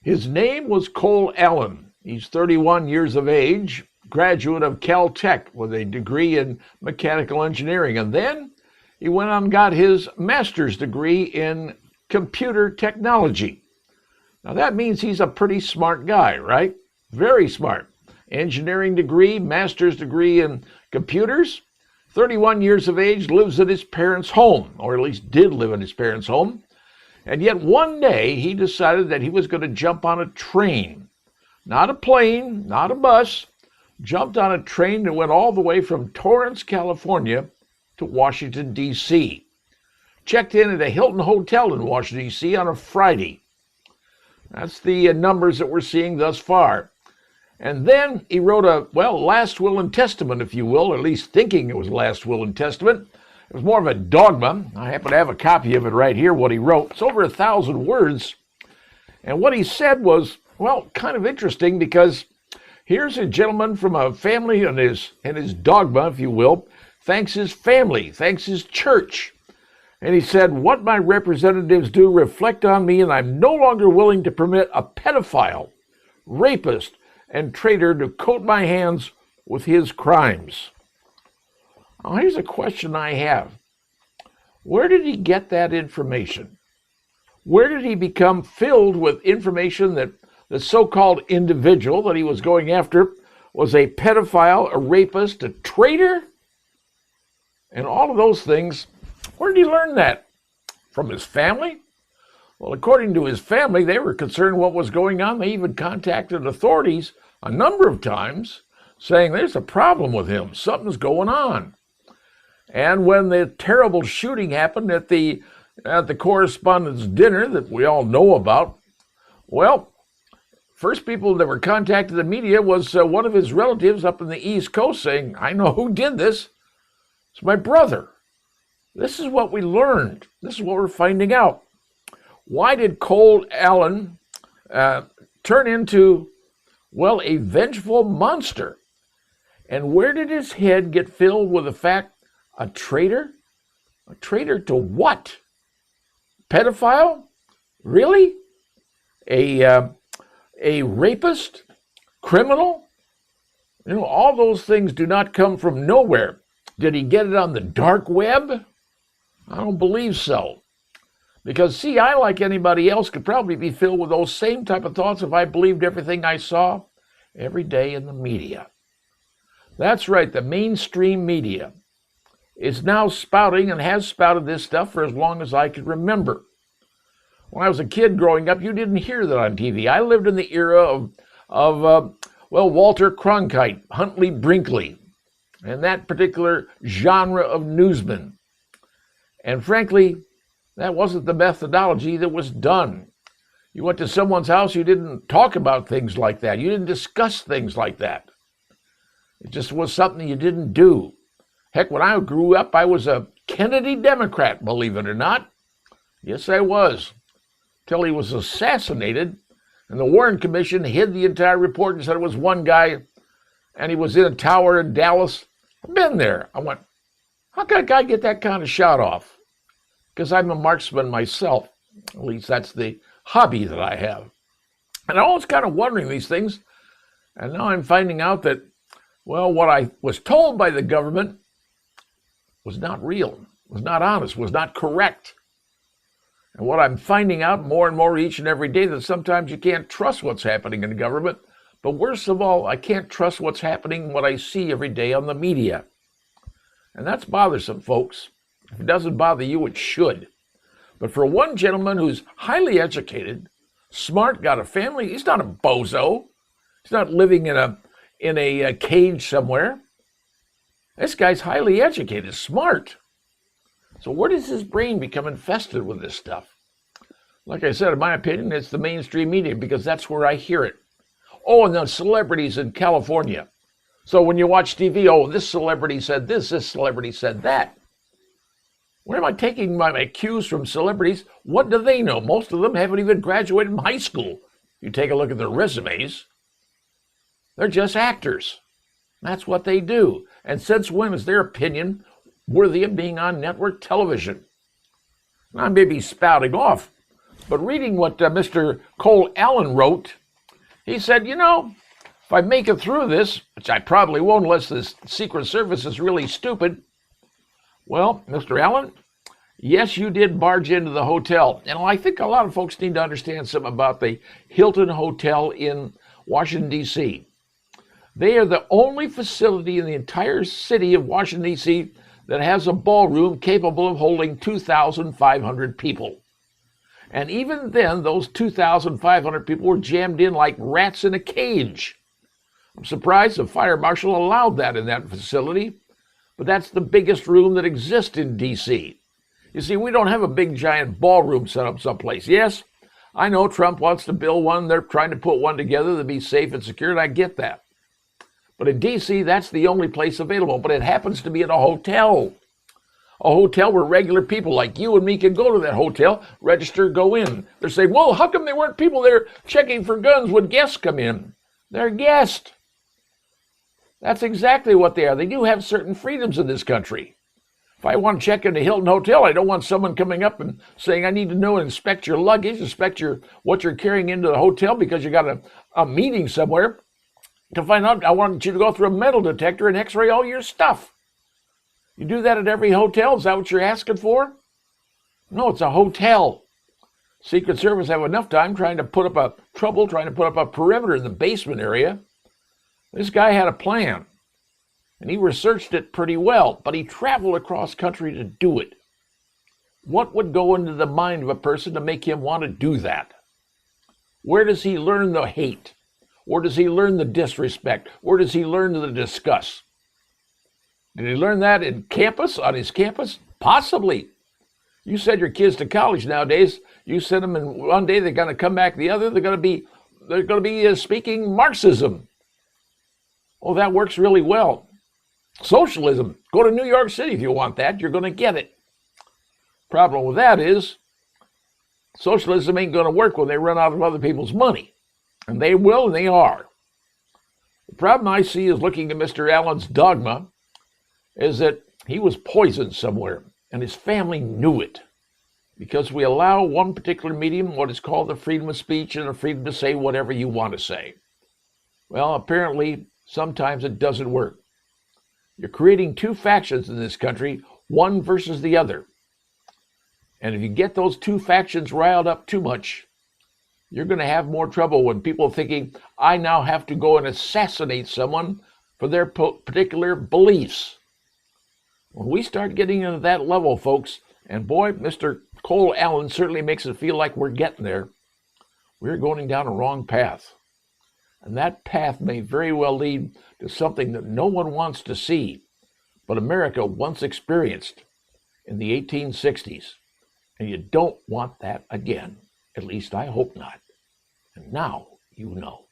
His name was Cole Allen. He's 31 years of age, graduate of Caltech with a degree in mechanical engineering. And then he went on and got his master's degree in computer technology. Now that means he's a pretty smart guy, right? Very smart. Engineering degree, master's degree in computers. 31 years of age, lives at his parents' home, or at least did live in his parents' home. And yet one day he decided that he was going to jump on a train. Not a plane, not a bus. Jumped on a train that went all the way from Torrance, California to Washington, D.C. Checked in at a Hilton Hotel in Washington, D.C. on a Friday. That's the numbers that we're seeing thus far. And then he wrote a, last will and testament, if you will, or at least thinking it was last will and testament. It was more of a dogma. I happen to have a copy of it right here, what he wrote. It's over 1,000 words. And what he said was, kind of interesting, because here's a gentleman from a family, and his dogma, if you will, thanks his family, thanks his church. And he said, what my representatives do reflect on me, and I'm no longer willing to permit a pedophile, rapist, and traitor to coat my hands with his crimes. Now, here's a question I have. Where did he get that information? Where did he become filled with information that the so-called individual that he was going after was a pedophile, a rapist, a traitor? And all of those things, where did he learn that? From his family? Well, according to his family, they were concerned what was going on. They even contacted authorities a number of times saying there's a problem with him. Something's going on. And when the terrible shooting happened at the correspondence dinner that we all know about, first people that were contacted the media was one of his relatives up in the East Coast saying, I know who did this. It's my brother. This is what we learned. This is what we're finding out. Why did Cole Allen turn into, a vengeful monster? And where did his head get filled with the fact, a traitor? A traitor to what? Pedophile? Really? A rapist? Criminal? All those things do not come from nowhere. Did he get it on the dark web? I don't believe so. Because, I, like anybody else, could probably be filled with those same type of thoughts if I believed everything I saw every day in the media. That's right, the mainstream media is now spouting and has spouted this stuff for as long as I can remember. When I was a kid growing up, you didn't hear that on TV. I lived in the era of Walter Cronkite, Huntley Brinkley, and that particular genre of newsman. And frankly, that wasn't the methodology that was done. You went to someone's house, you didn't talk about things like that. You didn't discuss things like that. It just was something you didn't do. Heck, when I grew up, I was a Kennedy Democrat, believe it or not. Yes, I was. Till he was assassinated, and the Warren Commission hid the entire report and said it was one guy, and he was in a tower in Dallas. I've been there. I went, how can a guy get that kind of shot off? Because I'm a marksman myself. At least that's the hobby that I have. And I'm always kind of wondering these things. And now I'm finding out that, what I was told by the government was not real, was not honest, was not correct. And what I'm finding out more and more each and every day, that sometimes you can't trust what's happening in the government. But worst of all, I can't trust what's happening, what I see every day on the media. And that's bothersome, folks. If it doesn't bother you, it should. But for one gentleman who's highly educated, smart, got a family, he's not a bozo. He's not living in a cage somewhere. This guy's highly educated, smart. So where does his brain become infested with this stuff? Like I said, in my opinion, it's the mainstream media, because that's where I hear it. Oh, and the celebrities in California. So when you watch TV, this celebrity said this celebrity said that. Where am I taking my cues from celebrities? What do they know? Most of them haven't even graduated from high school. You take a look at their resumes. They're just actors. That's what they do. And since when is their opinion worthy of being on network television? I may be spouting off But reading what Mr. Cole Allen wrote, he said, if I make it through this, which I probably won't unless the Secret Service is really stupid, well, Mr. Allen, yes, you did barge into the hotel. And I think a lot of folks need to understand something about the Hilton Hotel in Washington, D.C. They are the only facility in the entire city of Washington, D.C. that has a ballroom capable of holding 2,500 people. And even then, those 2,500 people were jammed in like rats in a cage. I'm surprised the fire marshal allowed that in that facility, but that's the biggest room that exists in D.C. You see, we don't have a big giant ballroom set up someplace. Yes, I know Trump wants to build one. They're trying to put one together to be safe and secure, and I get that. But in D.C., that's the only place available, but it happens to be at a hotel. A hotel where regular people like you and me can go to that hotel, register, go in. They're saying, well, how come there weren't people there checking for guns when guests come in? They're guests. That's exactly what they are. They do have certain freedoms in this country. If I want to check into Hilton Hotel, I don't want someone coming up and saying, I need to know and inspect your luggage, inspect what you're carrying into the hotel because you got a meeting somewhere. To find out, I want you to go through a metal detector and x-ray all your stuff. You do that at every hotel? Is that what you're asking for? No, it's a hotel. Secret Service have enough time trying to put up a perimeter in the basement area. This guy had a plan, and he researched it pretty well, but he traveled across country to do it. What would go into the mind of a person to make him want to do that? Where does he learn the hate? Where does he learn the disrespect? Where does he learn the disgust? Did he learn that on his campus? Possibly. You send your kids to college nowadays, you send them and one day they're going to come back the other, they're going to be speaking Marxism. Oh, that works really well. Socialism. Go to New York City if you want that. You're going to get it. Problem with that is socialism ain't going to work when they run out of other people's money. And they will, and they are. The problem I see is looking at Mr. Allen's dogma is that he was poisoned somewhere, and his family knew it. Because we allow one particular medium what is called the freedom of speech and the freedom to say whatever you want to say. Well, apparently, sometimes it doesn't work. You're creating two factions in this country, one versus the other. And if you get those two factions riled up too much, you're going to have more trouble when people are thinking, I now have to go and assassinate someone for their particular beliefs. When we start getting into that level, folks, and boy, Mr. Cole Allen certainly makes it feel like we're getting there, we're going down a wrong path. And that path may very well lead to something that no one wants to see, but America once experienced in the 1860s. And you don't want that again. At least I hope not. And now you know.